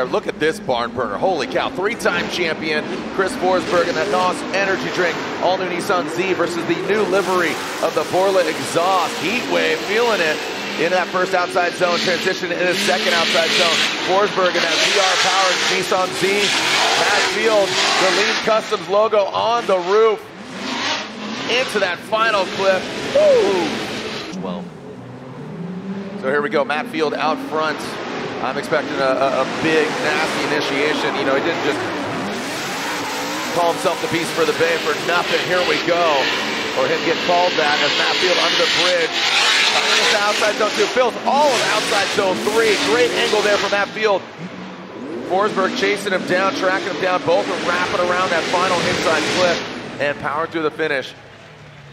Look at this barn burner. Holy cow. Three-time champion Chris Forsberg and that NOS energy drink. All new Nissan Z versus the new livery of the Borla exhaust. Heat wave, feeling it into that first outside zone. Transition into the second outside zone. Forsberg and that VR-powered Nissan Z. Matt Field, the Lean Customs logo on the roof. Into that final clip. Woo! 12. So here we go. Matt Field out front. I'm expecting a big, nasty initiation. You know, he didn't just call himself the Beast for the Bay for nothing. Here we go. Or him get called that as Matt Field under the bridge. Coming into outside zone 2. Fills all of outside zone 3. Great angle there from Matt Field. Forsberg chasing him down, tracking him down. Both are wrapping around that final inside clip and powering through the finish.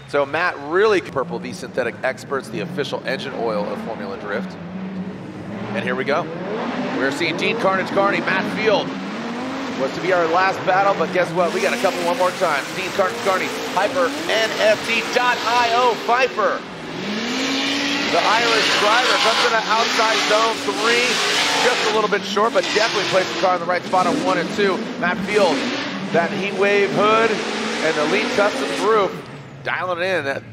So Matt really purple, the synthetic experts, the official engine oil of Formula Drift. And here we go. We're seeing Dean Carnage Carney, Matt Field. Was to be our last battle, but guess what? We got a couple one more time. Dean Carnage Carney, Hyper NFT.io Pfeiffer. The Irish driver comes into outside zone 3. Just a little bit short, but definitely placed the car in the right spot on 1 and 2. Matt Field, that heat wave hood and the Lean Customs roof, dialing it in.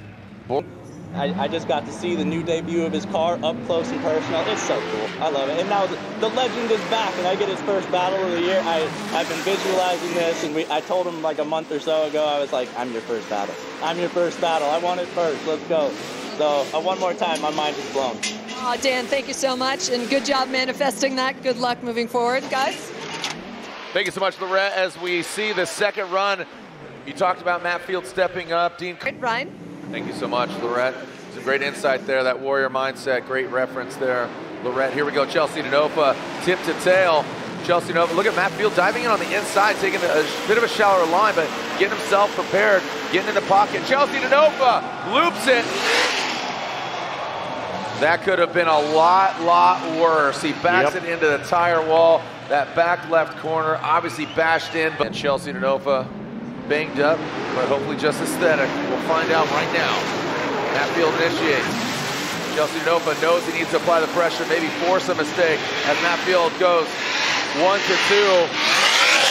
I just got to see the new debut of his car up close and personal. It's so cool. I love it. And now the legend is back, and I get his first battle of the year. I've been visualizing this, and I told him like a month or so ago, I was like, I'm your first battle. I'm your first battle. I want it first. Let's go. So one more time, my mind is blown. Oh, Dan, thank you so much, and good job manifesting that. Good luck moving forward, guys. Thank you so much, Lorette. As we see the second run, you talked about Matt Field stepping up. Dean. Great, Ryan. Thank you so much, Lorette. Some great insight there, that warrior mindset, great reference there, Lorette. Here we go, Chelsea Denofa, tip to tail. Chelsea Denofa, look at Matt Field diving in on the inside, taking a bit of a shallower line, but getting himself prepared, getting in the pocket. Chelsea Denofa loops it. That could have been a lot worse. He backs it into the tire wall. That back left corner, obviously bashed in. And Chelsea Denofa banged up, but hopefully just aesthetic. We'll find out right now. Matt Field initiates. Chelsea Denofa knows he needs to apply the pressure, maybe force a mistake as Matt Field goes 1 to 2.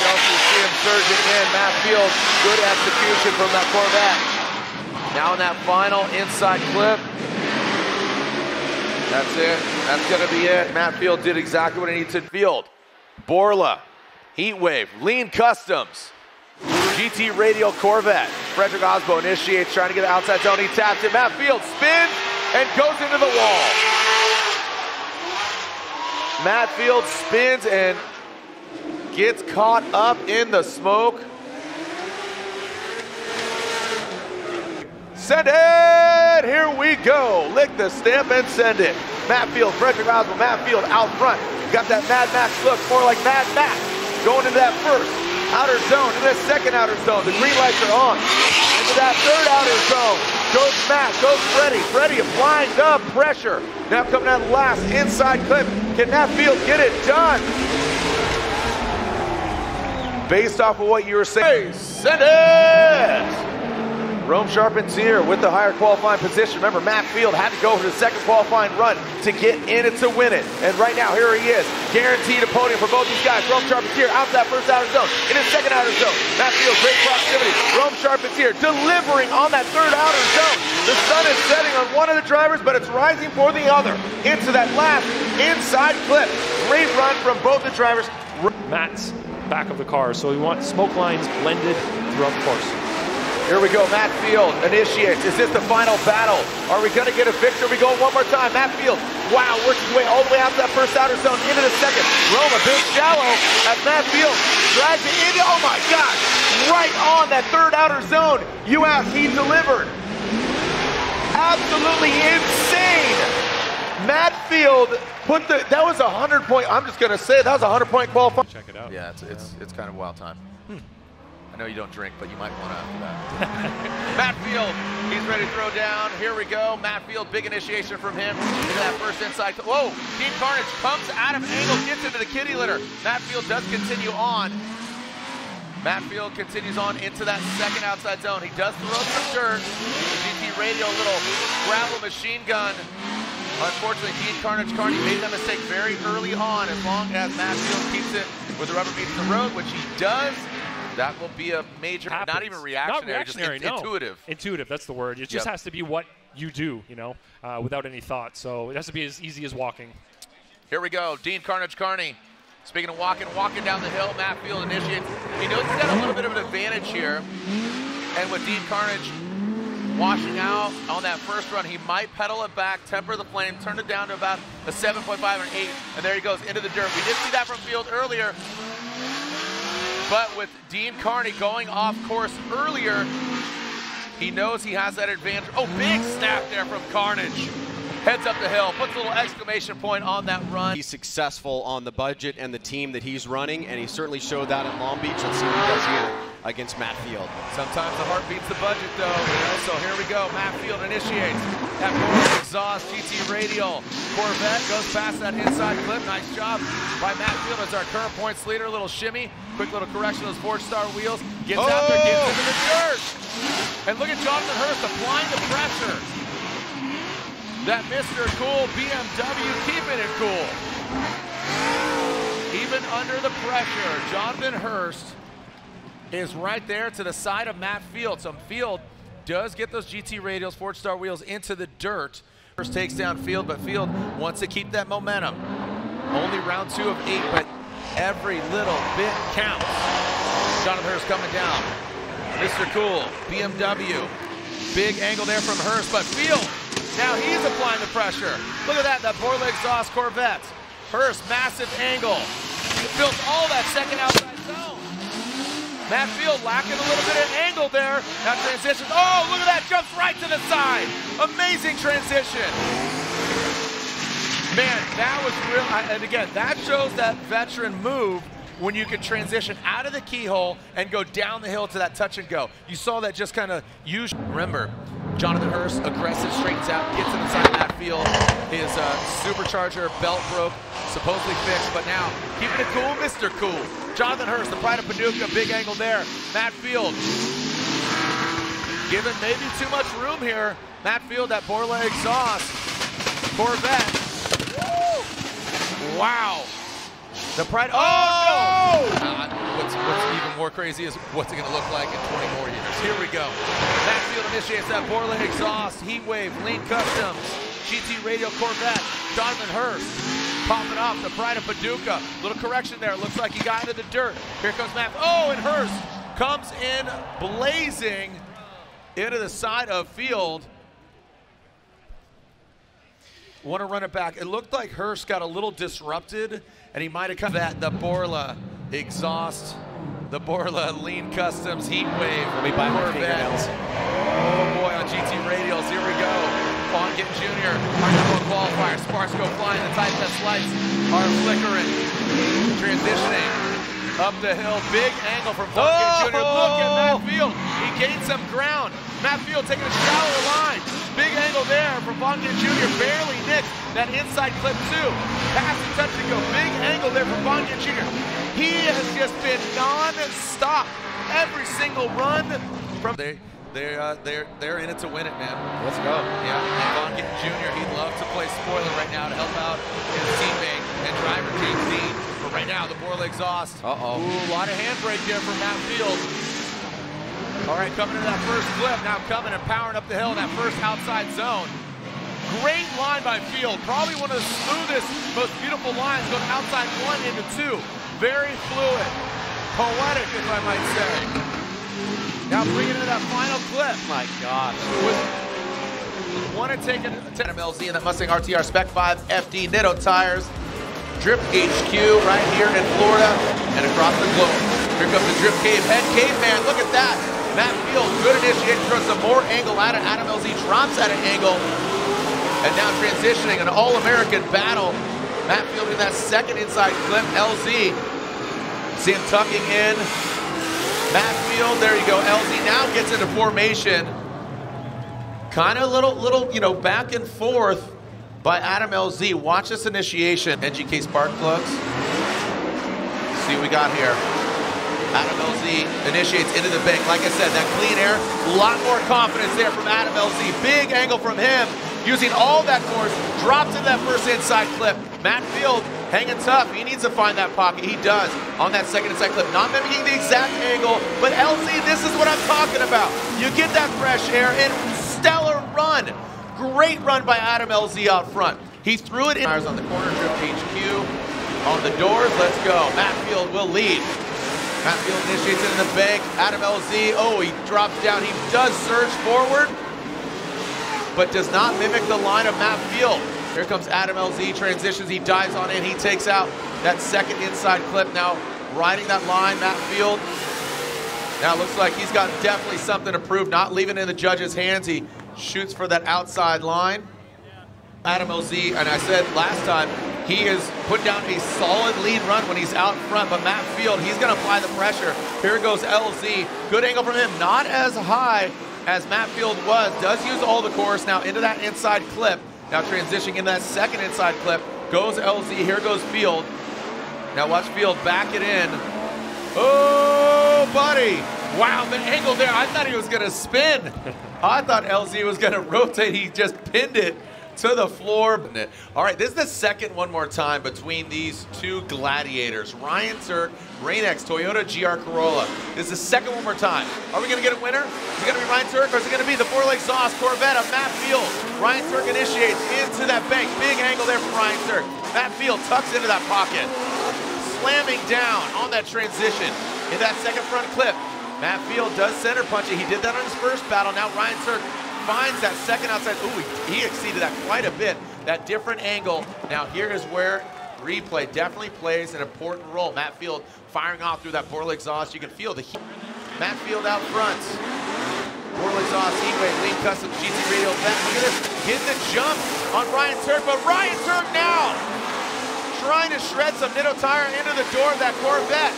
Chelsea see him surging in. Matt Field, good execution from that Corvette. Now in that final inside clip. That's it. That's going to be it. Matt Field did exactly what he needed to. Field, Borla, Heat Wave, Lean Customs. GT Radial Corvette. Frederick Osbo initiates, trying to get the outside zone. He taps it. Matt Field spins and goes into the wall. Matt Field spins and gets caught up in the smoke. Send it! Here we go. Lick the stamp and send it. Matt Field, Frederick Osbo, Matt Field out front. Got that Mad Max look, more like Mad Max. Going into that first outer zone, into that second outer zone. The green lights are on. Into that third outer zone. Goes Matt, goes Freddie. Freddie applying the pressure. Now coming out last inside clip. Can Matt Field get it done? Based off of what you were saying. Send it! Rome Charpentier with the higher qualifying position. Remember, Matt Field had to go for the second qualifying run to get in it to win it. And right now, here he is. Guaranteed a podium for both these guys. Rome Charpentier out that first outer zone. In his second outer zone. Matt Field, great proximity. Rome Charpentier delivering on that third outer zone. The sun is setting on one of the drivers, but it's rising for the other. Into that last inside clip. Great run from both the drivers. Matt's back of the car, so we want smoke lines blended throughout the course. Here we go, Matt Field initiates. Is this the final battle? Are we gonna get a victory? We go one more time. Matt Field, wow, works his way all the way out to that first outer zone, into the second. Rome a bit shallow as Matt Field drags it into, oh my gosh, right on that third outer zone. You asked, he delivered. Absolutely insane. Matt Field put that was a 100-point, I'm just gonna say, that was a 100-point qualifying. Check it out. Yeah, it's kind of a wild time. I know you don't drink, but you might want to after that. Matt Field, he's ready to throw down. Here we go. Matt Field, big initiation from him into that first inside. Whoa, Dean Carnage comes out of angle, gets into the kitty litter. Matt Field does continue on. Matt Field continues on into that second outside zone. He does throw some dirt. GT Radio, little gravel machine gun. Unfortunately, Dean Carnage Carney made that mistake very early on. As long as Matt Field keeps it with the rubber meets the road, which he does, that will be a major, not even reactionary, not reactionary, just no. intuitive. Intuitive, that's the word. It just has to be what you do, without any thought. So it has to be as easy as walking. Here we go, Dean Carnage Carney. Speaking of walking down the hill, Matt Field initiates. He knows he's got a little bit of an advantage here. And with Dean Carnage washing out on that first run, he might pedal it back, temper the flame, turn it down to about a 7.5 or an 8, and there he goes into the dirt. We did see that from Field earlier, but with Dean Carney going off course earlier, he knows he has that advantage. Oh, big snap there from Carnage. Heads up the hill, puts a little exclamation point on that run. He's successful on the budget and the team that he's running, and he certainly showed that at Long Beach. Let's see what he does here against Matt Field. Sometimes the heart beats the budget, though. So here we go. Matt Field initiates that Motorsports exhaust GT radial. Corvette goes past that inside clip. Nice job by Matt Field as our current points leader. A little shimmy, quick little correction of those 4-star wheels. Gets out there, gets into the dirt. And look at Jonathan Hurst applying the pressure. That Mr. Cool BMW keeping it cool. Even under the pressure, Jonathan Hurst is right there to the side of Matt Field. So Field does get those GT radials, 4-star wheels into the dirt. Hurst takes down Field, but Field wants to keep that momentum. Only round 2 of 8, but every little bit counts. Jonathan Hurst coming down. Mr. Cool, BMW. Big angle there from Hurst, but Field, now he's applying the pressure. Look at that Borla exhaust Corvette. Hurst, massive angle. Built all that second outside zone. Matt Field lacking a little bit of angle there. Now transitions. Oh, look at that, jumps right to the side. Amazing transition. Man, that was real, and again, that shows that veteran move when you can transition out of the keyhole and go down the hill to that touch and go. You saw that just kind of use. Remember, Jonathan Hurst, aggressive, straightens out, gets inside Matt Field. His supercharger belt broke, supposedly fixed, but now keeping it cool, Mr. Cool. Jonathan Hurst, the pride of Paducah, big angle there. Matt Field, given maybe too much room here. Matt Field, that Borla exhaust Corvette. Woo! Wow. The pride, oh no! What's even more crazy is what's it gonna look like in 20 more years. Here we go. Matt Field initiates that Borla exhaust, Heat Wave, Lean Customs, GT Radial Corvette, Jonathan Hurst, popping off the pride of Paducah. Little correction there, looks like he got into the dirt. Here comes Matt, oh, and Hurst comes in blazing into the side of Field. Want to run it back. It looked like Hurst got a little disrupted, and he might have come at the Borla exhaust, the Borla Lean Customs Heat Wave. Let me buy my fingernails. Oh boy, on GT Radials, here we go. Fonkin Jr., our number 1 qualifier. Sparks go flying, the tight test lights are flickering. Transitioning up the hill, big angle from Fonkin Jr. Look at Matt Field, he gained some ground. Matt Field taking a shallower line. Big angle there from Fonkin Jr. Barely nicked that inside clip 2. Pass and touch and go. Big angle there from Fonkin Jr. He has just been non-stop. Every single run from they're in it to win it, man. Let's go. Yeah, and Fonkin Jr. He'd love to play spoiler right now to help out his teammate and driver James Dean. But right now, the Borla exhaust. Ooh, a lot of handbrake there from Matt Field. All right, coming into that first clip, now coming and powering up the hill in that first outside zone. Great line by Field, probably one of the smoothest, most beautiful lines going outside 1 into 2. Very fluid, poetic, if I might say. Now bringing into that final clip. My God. Want to take it to MLZ in that Mustang RTR Spec 5 FD Nitto tires. Drip HQ right here in Florida and across the globe. Here comes the Drip Cave head caveman. Look at that. Matt Field, good initiation, throws some more angle at it. Adam LZ drops at an angle. And now transitioning, an all-American battle. Matt Field in that second inside clip. LZ, see him tucking in. Matt Field, there you go. LZ now gets into formation. Kind of little, you know, back and forth by Adam LZ. Watch this initiation. NGK spark plugs. See what we got here. Adam LZ initiates into the bank. Like I said, that clean air, a lot more confidence there from Adam LZ. Big angle from him. using all that force, drops into that first inside clip. Matt Field hanging tough. He needs to find that pocket. He does on that second inside clip. Not mimicking the exact angle, but LZ, this is what I'm talking about. You get that fresh air and stellar run. Great run by Adam LZ out front. He threw it in. On the corner, Drift HQ. On the doors, let's go. Matt Field will lead. Matt Field initiates it in the bank. Adam LZ, oh, he drops down. He does surge forward, but does not mimic the line of Matt Field. Here comes Adam LZ, transitions, he dives on in, he takes out that second inside clip. Now riding that line, Matt Field. Now it looks like he's got definitely something to prove, not leaving it in the judges' hands. He shoots for that outside line. Adam LZ, and I said last time, he has put down a solid lead run when he's out front, but Matt Field, he's gonna apply the pressure. Here goes LZ, good angle from him, not as high as Matt Field was, does use all the course now into that inside clip. Now transitioning into that second inside clip, goes LZ, here goes Field. Now watch Field back it in. Oh, buddy. Wow, the angle there, I thought he was gonna spin. I thought LZ was gonna rotate, he just pinned it to the floor. All right, this is the second one more time between these two gladiators. Ryan Turk, Rain-X, Toyota GR Corolla. This is the second one more time. Are we gonna get a winner? Is it gonna be Ryan Turk or is it gonna be the four-leg exhaust Corvette of Matt Field? Ryan Turk initiates into that bank. Big angle there from Ryan Turk. Matt Field tucks into that pocket. Slamming down on that transition in that second front clip. Matt Field does center punch it. He did that on his first battle. Now Ryan Turk finds that second outside. Ooh, he exceeded that quite a bit. That different angle. Now here is where replay definitely plays an important role. Matt Field firing off through that four-leg exhaust. You can feel the heat. Matt Field out front. Four-leg exhaust, Heatwave, Lean Custom, GT Radio. Look at this. Hit the jump on Ryan Turk, but Ryan Turk now trying to shred some Nitto tire into the door of that Corvette.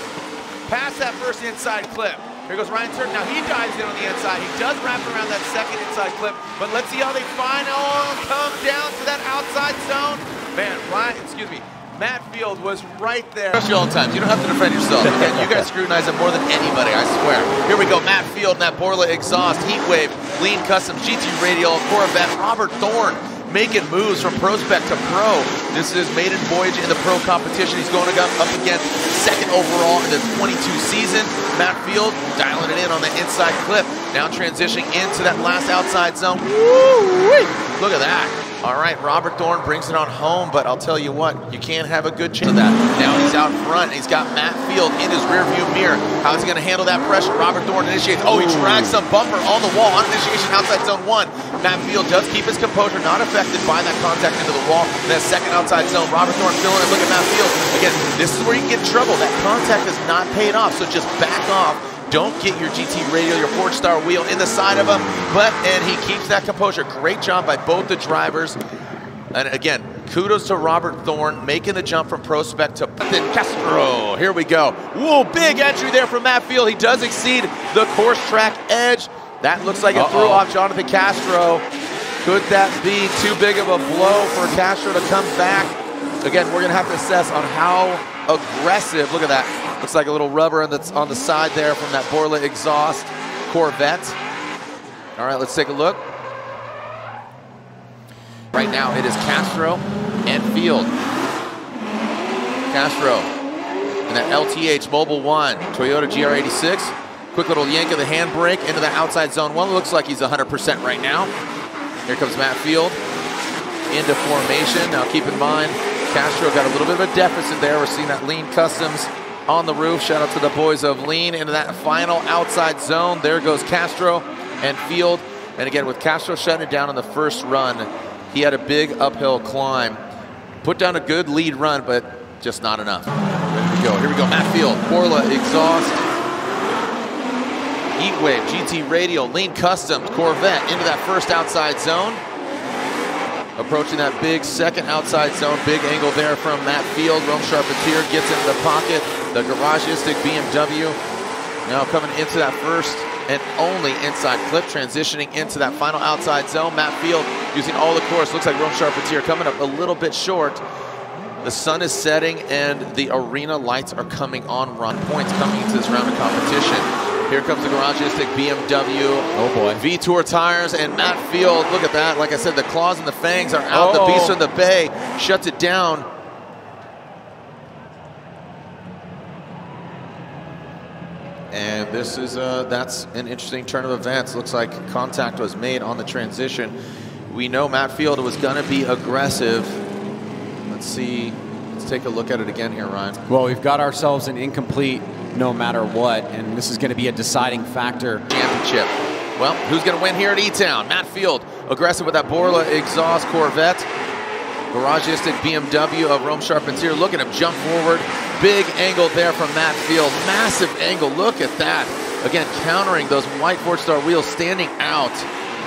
Past that first inside clip. Here goes Ryan Turk. Now he dives in on the inside. He does wrap around that second inside clip, but let's see how they finally come down to that outside zone. Man, Matt Field was right there. Especially all the times. You don't have to defend yourself. Again, you guys scrutinize him more than anybody, I swear. Here we go, Matt Field and that Borla exhaust, Heatwave, Lean Custom, GT Radial, Corvette, Robert Thorne making moves from prospect to pro. This is his maiden voyage in the pro competition. He's going up against second overall in the 22 season. Matt Field dialing it in on the inside clip. Now transitioning into that last outside zone. Woo-wee! Look at that. All right, Robert Thorne brings it on home, but I'll tell you what, you can't have a good chance of that. Now he's out front, and he's got Matt Field in his rearview mirror. How's he gonna handle that pressure? Robert Thorne initiates. Oh, he drags some bumper on the wall on initiation outside zone 1. Matt Field does keep his composure, not affected by that contact into the wall. That second outside zone, Robert Thorne filling it. Look at Matt Field. Again, this is where you can get in trouble. That contact is not paid off, so just back off. Don't get your GT Radial, your Forge Star wheel in the side of him, and he keeps that composure. Great job by both the drivers. And again, kudos to Robert Thorne making the jump from prospect to Castro. Here we go. Whoa, big entry there from Matt Field. He does exceed the course track edge. That looks like it threw off Jonathan Castro. Could that be too big of a blow for Castro to come back? Again, we're gonna have to assess on how aggressive. Look at that. Looks like a little rubber that's on the side there from that Borla exhaust Corvette. All right, let's take a look. Right now it is Castro and Field. Castro in that LTH Mobile 1 Toyota GR86. Quick little yank of the handbrake into the outside zone 1. Looks like he's 100% right now. Here comes Matt Field into formation. Now keep in mind, Castro got a little bit of a deficit there. We're seeing that Lean Customs on the roof. Shout out to the boys of Lean into that final outside zone. There goes Castro and Field. And again, with Castro shutting it down in the first run, he had a big uphill climb. Put down a good lead run, but just not enough. Here we go, Matt Field, Borla exhaust, Heatwave, GT Radial, Lean Customs, Corvette into that first outside zone. Approaching that big second outside zone, big angle there from Matt Field. Rome Charpentier gets into the pocket. The Garageistic BMW now coming into that first and only inside clip, transitioning into that final outside zone. Matt Field using all the course. Looks like Rome Charpentier coming up a little bit short. The sun is setting and the arena lights are coming on. Run points coming into this round of competition. Here comes the Garagistic BMW. Oh boy. V-Tour tires and Matt Field. Look at that. Like I said, the claws and the fangs are out. The beast from the bay shuts it down. And this is, that's an interesting turn of events. Looks like contact was made on the transition. We know Matt Field was gonna be aggressive. Let's see, let's take a look at it again here, Ryan. Well, we've got ourselves an incomplete no matter what, and this is gonna be a deciding factor. Championship. Well, who's gonna win here at E-Town? Matt Field, aggressive with that Borla exhaust Corvette. Garagistic BMW of Rome Charpentier. Look at him jump forward. Big angle there from Matt Field. Massive angle, look at that. Again, countering those white Ford Star wheels standing out.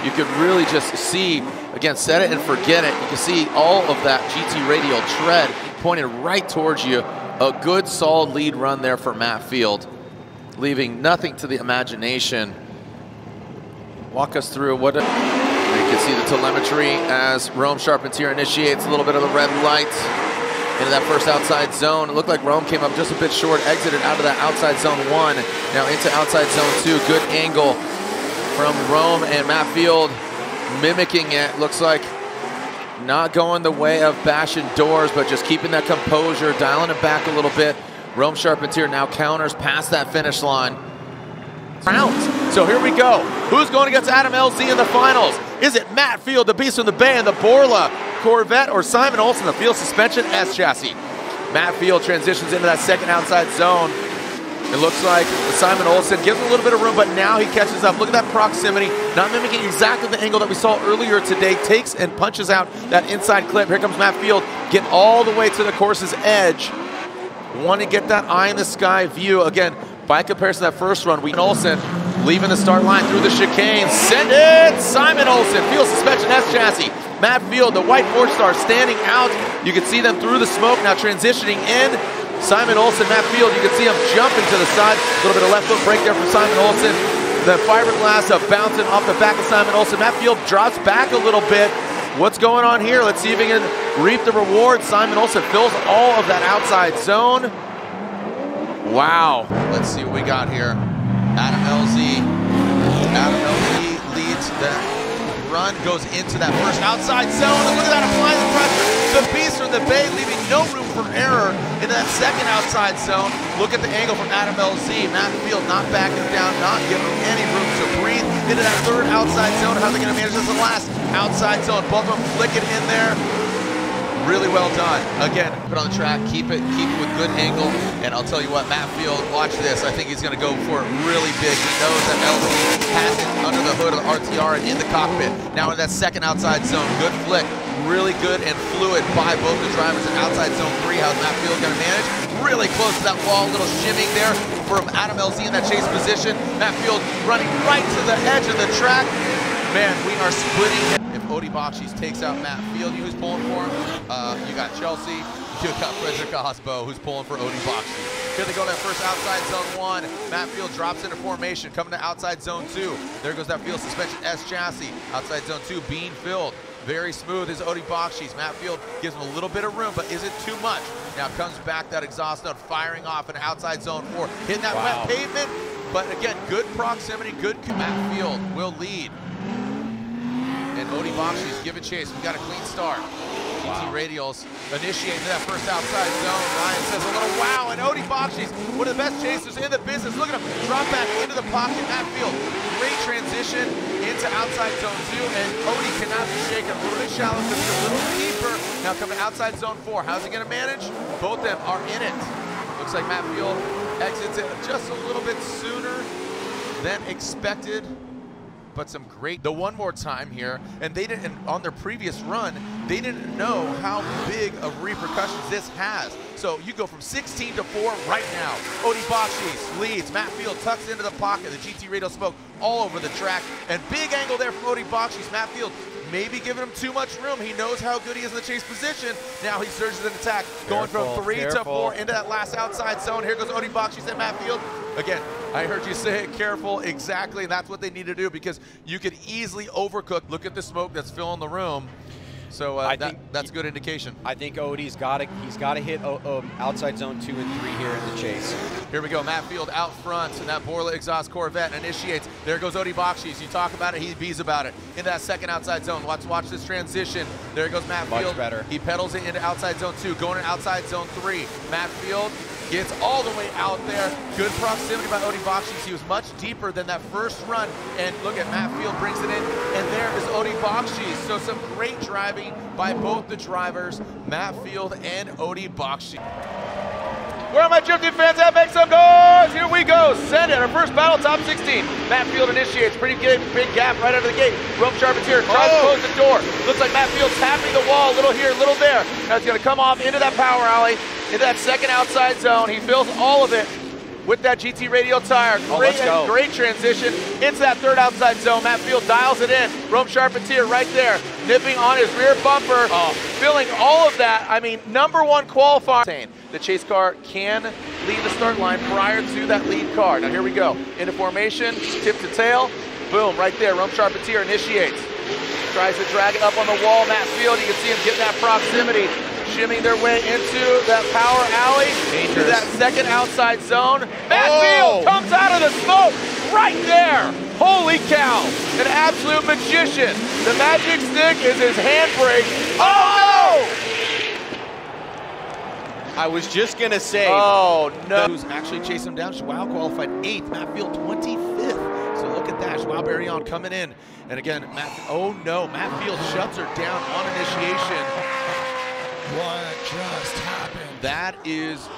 You could really just see, again, set it and forget it. You can see all of that GT radial tread pointed right towards you. A good, solid lead run there for Matt Field, leaving nothing to the imagination. Walk us through what... You can see the telemetry as Rome Charpentier initiates a little bit of the red light into that first outside zone. It looked like Rome came up just a bit short, exited out of that outside zone 1, now into outside zone 2. Good angle from Rome, and Matt Field mimicking it. Looks like not going the way of bashing doors, but just keeping that composure, dialing it back a little bit. Rome Charpentier now counters past that finish line. So here we go. Who's going against Adam LZ in the finals? Is it Matt Field, the beast from the bay, and the Borla Corvette, or Simon Olsen, the Field Suspension S chassis? Matt Field transitions into that second outside zone. It looks like Simon Olsen gives him a little bit of room, but now he catches up. Look at that proximity, not mimicking exactly the angle that we saw earlier today. Takes and punches out that inside clip. Here comes Matt Field, get all the way to the course's edge. Want to get that eye in the sky view. Again, by comparison to that first run, Olsen leaving the start line through the chicane. Send it! Simon Olsen, Field Suspension S chassis. Matt Field, the white Ford Star standing out. You can see them through the smoke, now transitioning in. Simon Olsen, Matt Field, you can see him jumping to the side. A little bit of left foot brake there from Simon Olsen. The fiberglass bouncing off the back of Simon Olsen. Matt Field drops back a little bit. What's going on here? Let's see if he can reap the reward. Simon Olsen fills all of that outside zone. Wow. Let's see what we got here. Adam LZ leads the run, goes into that first outside zone, and look at that, applying the pressure. The beast from the bay, leaving no room for error into that second outside zone. Look at the angle from Adam LZ. Matt Field not backing down, not giving him any room to breathe. Into that third outside zone. How are they going to manage this? The last outside zone. Both of them flicking in there. Really well done. Again, put on the track, keep it with good angle, and I'll tell you what, Matt Field, watch this. I think he's going to go for it really big. He knows that LZ has it under the hood of the RTR and in the cockpit. Now in that second outside zone, good flick, really good and fluid by both the drivers in outside zone 3. How's Matt Field going to manage? Really close to that wall, little shimming there from Adam LZ in that chase position. Matt Field running right to the edge of the track. Man, we are splitting. If Odie Bakshies takes out Matt Field, who's pulling for him? You got Chelsea, you got Frederick Osbo, who's pulling for Odie Bakshies. Here they go to that first outside zone 1. Matt Field drops into formation, coming to outside zone 2. There goes that Field Suspension S chassis. Outside zone 2, being filled. Very smooth is Odie Bakshies. Matt Field gives him a little bit of room, but is it too much? Now comes back that exhaust note, firing off in outside zone 4. Hitting that wet pavement, but again, good proximity, good. Matt Field will lead. And Odie Bakshies give it chase. We got a clean start. GT Radials initiate into that first outside zone. Ryan says a little wow, and Odie Bakshies, one of the best chasers in the business. Look at him drop back into the pocket. Matt Field, great transition into outside zone 2, and Odie cannot be shaken. A little bit shallow, just a little deeper. Now coming to outside zone 4. How's he going to manage? Both of them are in it. Looks like Matt Field exits it just a little bit sooner than expected. But some great, the one more time here, and they didn't, on their previous run, they didn't know how big of repercussions this has. So you go from 16 to 4 right now. Odie Bakshies leads, Matt Field tucks into the pocket, the GT Radio smoke all over the track, and big angle there from Odie Bakshies. Matt Field maybe giving him too much room. He knows how good he is in the chase position. Now he surges in attack, going from 3 to 4 into that last outside zone. Here goes Odie Bakshies and Matt Field. Again, I heard you say it, careful, exactly, and that's what they need to do because you could easily overcook. Look at the smoke that's filling the room. So that's a good indication. I think Odie's got to hit outside zone 2 and 3 here in the chase. Here we go, Matt Field out front, and that Borla exhaust Corvette initiates. There goes Odie Bakshis. You talk about it, he bees about it. Into that second outside zone. Watch this transition. There goes Matt Field. Much better. He pedals it into outside zone 2, going to outside zone 3. Matt Field gets all the way out there. Good proximity by Odie Bakshis. He was much deeper than that first run. And look at Matt Field brings it in, and there is Odie Bakshis. So some great driving by both the drivers, Matt Field and Odie Bakshis. Where are my Gym Team fans at? Make some noise! Here we go. Send it. Our first battle, top 16. Matt Field initiates. Pretty good, big gap right out of the gate. Rope Charpentier tries to close the door. Looks like Matt Field's tapping the wall. A little here, a little there. Now it's going to come off into that power alley, into that second outside zone. He fills all of it with that GT radial tire. Great transition into that third outside zone. Matt Field dials it in. Rome Charpentier right there, nipping on his rear bumper, filling all of that. I mean, #1 qualifying. The chase car can leave the start line prior to that lead car. Now here we go. Into formation, tip to tail. Boom, right there. Rome Charpentier initiates. Tries to drag it up on the wall. Matt Field, you can see him getting that proximity. Shimming their way into that power alley, into that second outside zone. Matt Field comes out of the smoke right there. Holy cow, an absolute magician. The magic stick is his handbrake. Oh no! I was just gonna say. Oh no! Who's actually chasing him down? Joao qualified 8th, Matt Field 25th. So look at that, Joao Barrion coming in. And again, Matt Field shuts her down on initiation. What just happened? That is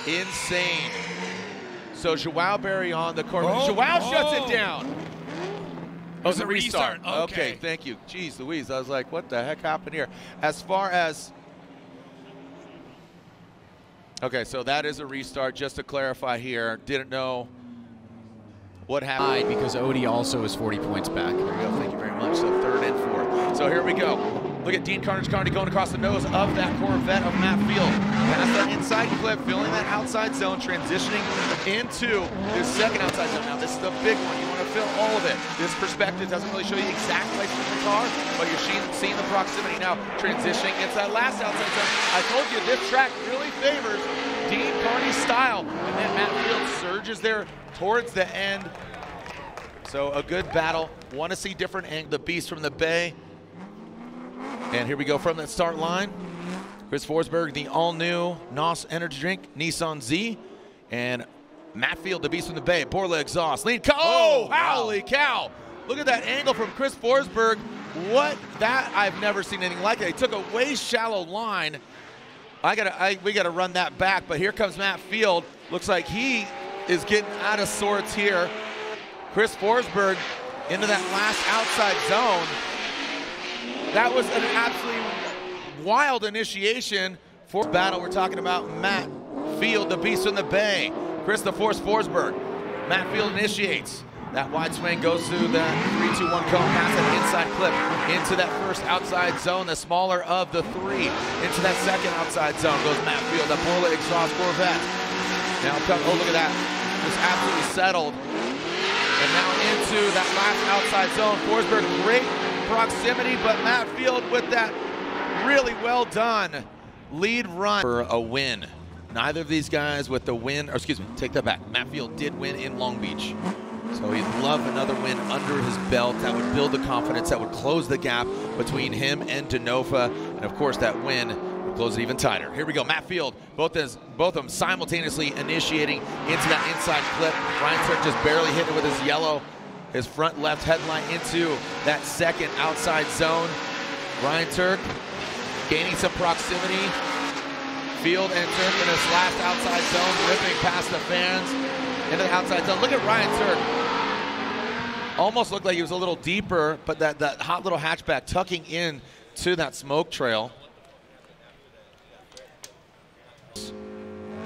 insane. So Joao Barrion, the Corvette. Joao shuts it down. Oh, it's a restart. Okay, thank you. Jeez Louise, I was like, what the heck happened here? As far as... Okay, so that is a restart, just to clarify here. Didn't know what happened. Because Odie also is 40 points back. There you go, thank you very much. So 3rd and 4th. So here we go. Look at Dean Carnage going across the nose of that Corvette of Matt Field. Past that inside clip, filling that outside zone, transitioning into this second outside zone. Now this is the big one. You want to fill all of it. This perspective doesn't really show you the exact placement of the car, but you're seeing the proximity. Now transitioning into that last outside zone. I told you this track really favors Dean Carney's style. And then Matt Field surges there towards the end. So a good battle. Want to see different angles. The Beast from the Bay. And here we go from that start line. Chris Forsberg, the all-new NOS energy drink, Nissan Z. And Matt Field, the Beast from the Bay, Borla exhaust. Lead, holy cow. Look at that angle from Chris Forsberg. I've never seen anything like that. He took a way shallow line. We gotta run that back, but here comes Matt Field. Looks like he is getting out of sorts here. Chris Forsberg into that last outside zone. That was an absolutely wild initiation for battle. We're talking about Matt Field, the Beast from the Bay. Chris the Force Forsberg. Matt Field initiates. That wide swing goes through the 3-2-1 cone, past that inside clip, into that first outside zone, the smaller of the 3. Into that second outside zone goes Matt Field, the Borla exhaust Corvette. Now, look at that. Just absolutely settled. And now into that last outside zone. Forsberg, great proximity, but Matt Field with that really well done lead run for a win. Neither of these guys with the win, or excuse me, take that back. Matt Field did win in Long Beach. So he'd love another win under his belt. That would build the confidence, that would close the gap between him and Denofa. And of course that win would close it even tighter. Here we go, Matt Field, both of them simultaneously initiating into that inside clip. Ryan Turk just barely hitting it with his yellow, his front left headlight into that second outside zone. Ryan Turk gaining some proximity. Field and Turk in his last outside zone, ripping past the fans into the outside zone. Look at Ryan Turk. Almost looked like he was a little deeper, but that hot little hatchback tucking in to that smoke trail.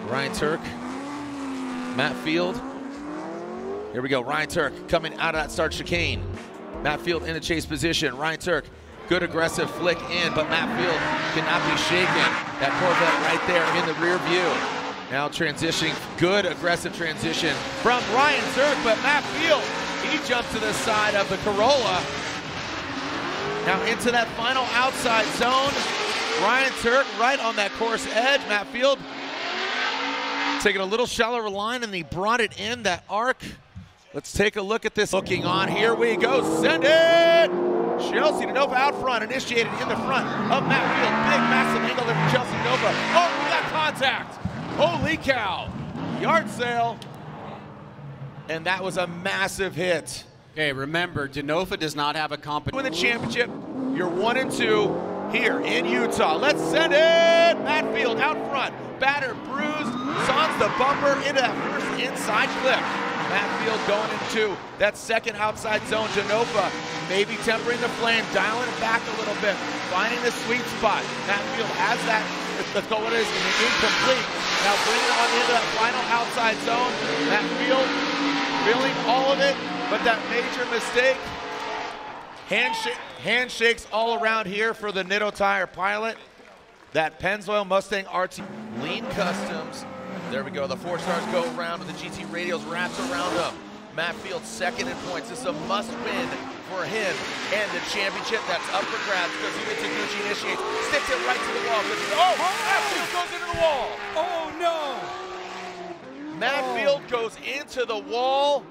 Ryan Turk, Matt Field. Here we go, Ryan Turk coming out of that start chicane. Matt Field in a chase position. Ryan Turk, good aggressive flick in, but Matt Field cannot be shaken. That Corvette right there in the rear view. Now transitioning, good aggressive transition from Ryan Turk, but Matt Field, he jumped to the side of the Corolla. Now into that final outside zone. Ryan Turk right on that course edge. Matt Field taking a little shallower line, and he brought it in that arc. Let's take a look at this. Looking on, here we go, send it! Chelsea DeNova out front, initiated in the front of Matt Field. Big, massive angle there from Chelsea DeNova. Oh, we got contact! Holy cow! Yard sale. And that was a massive hit. Okay, remember, DeNova does not have a competition. Win the championship, you're 1-2 here in Utah. Let's send it! Matt Field out front, battered, bruised, sans the bumper into that first inside clip. Matt Field going into that second outside zone. DeNova maybe tempering the flame, dialing it back a little bit, finding the sweet spot. Matt Field has that, let's go what it is, incomplete. Now bring it on into that final outside zone. Matt Field feeling all of it, but that major mistake. Handshakes all around here for the Nitto Tire pilot. That Pennzoil Mustang RT Lean Customs. There we go, the 4 stars go around with the GT radials wraps around them. Matt Field second in points. This is a must win for him and the championship that's up for grabs because Taguchi initiates, sticks it right to the wall. Matt Field goes into the wall. Oh no! Matt Field goes into the wall.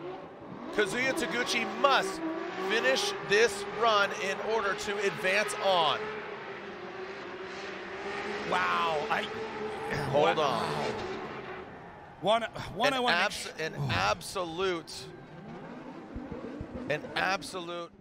Kazuya Taguchi must finish this run in order to advance on. Wow! Hold on. An absolute